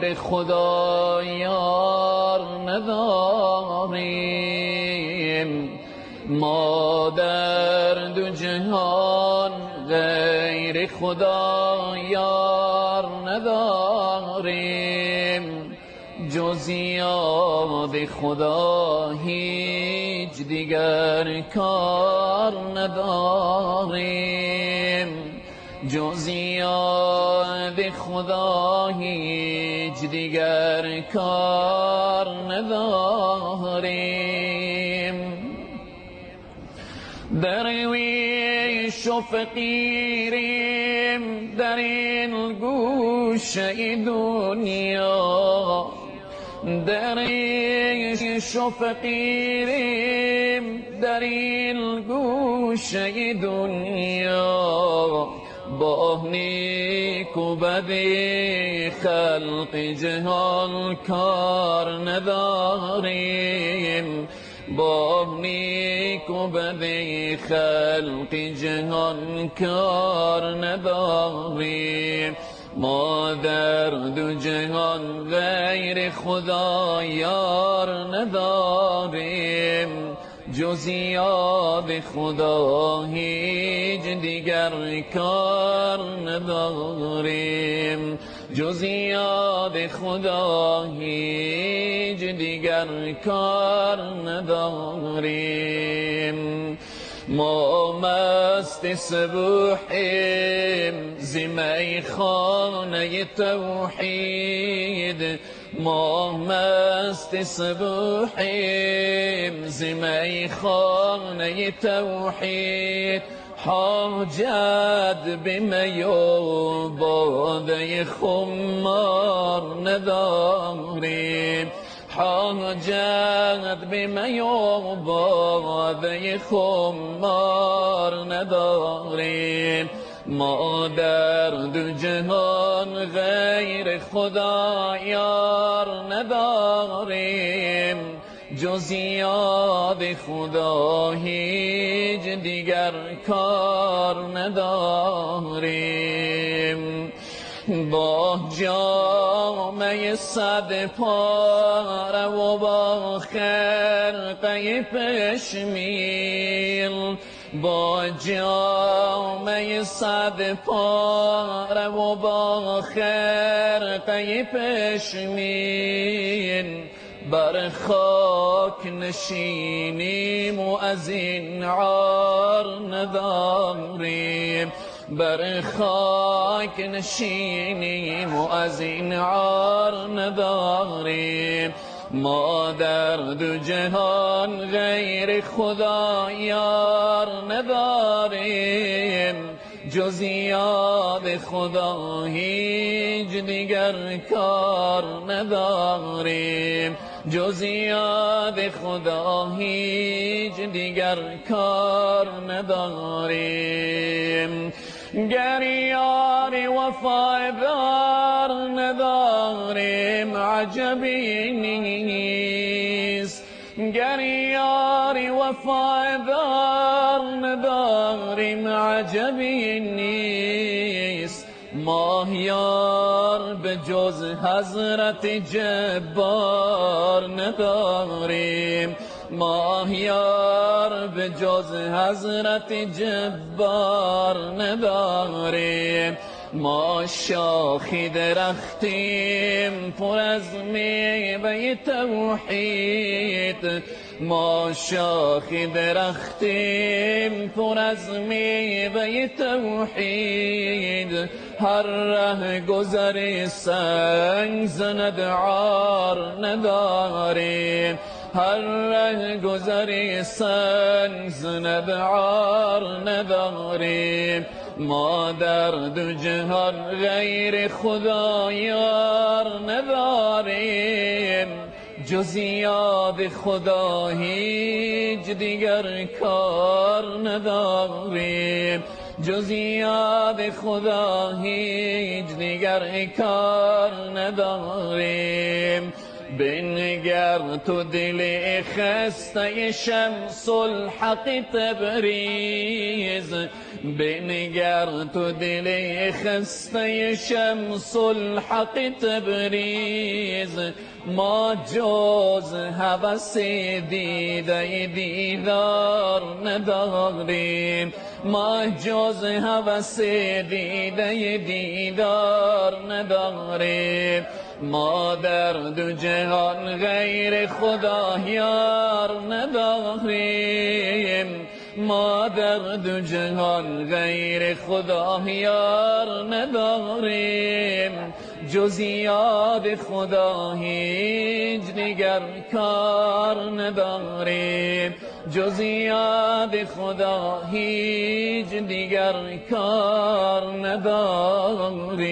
غیر خدا یار نداریم. ما در دو جهان غیر خدا یار نداریم. جز یاد خدا هیچ دیگر کار نداریم. جز یاد خدا هیچ دیگر کار نداریم. درویش و فقیریم در این گوشه دنیا، درویش و فقیریم در این گوشه دنیا. با نیک و بد خلق جهان کار نداریم. با نیک و بد خلق جهان کار نداریم. ما در دو جهان غیر خدا یار نداریم. جز یاد خدا هیچ دیگر کار نداریم. جز یاد خدا هیچ دیگر کار نداریم. ما مست صبوحیم ز میخانه توحید. ما مست صبوحیم ز میخانه توحید. حاجت به می و باده خمار نداریم. حاجت به می و باده خمار نداریم. ما در دو جهان غیر خدا یار نداریم. جز یاد خدا هیچ دیگر کار نداریم. با جامه صد پاره و با خرقه پشمیل، با جامه صد پاره و با خرقه پشمیل، بر خاک نشینیم و از این عار نداریم. بر خاک نشینیم و از این عار نداریم. ما در دو جهان غیر خدا یار نداریم. جز یاد خدا هیچ دیگر کار نداریم. جز یاد خدا هیچ دیگر کار نداریم. گر یار وفادار نداریم عجبی نیست. گر یار وفادار نداریم عجبی نیست. ما یار به جز حضرت جبار نداریم. ما یار به جز حضرت جبار نداریم. ما شاخی درختیم پر از میوه توحید. ما شاخی درختیم پر از میوه توحید. هر ره گذری سنگ زند عار نداریم. هر ره گذری سنگ زند عار نداریم. ما در دو جهان غیر خدا یار نداریم. جز یاد خدا هیچ دیگر کار نداریم. جز یاد خدا هیچ دیگر کار نداریم. بنگر تو دل خسته شمس الحق تبریز، بنگر تو دل خسته شمس الحق تبریز. ما جز هوس دیده دیدار نداریم، ما جز هوس دیده دیدار نداریم. ما در دو جهان غیر خدا یار نداریم، ما در دو جهان غیر خدا یار نداریم. جز یاد خدا هیچ دیگر کار نداریم، جز یاد خدا هیچ دیگر کار نداریم.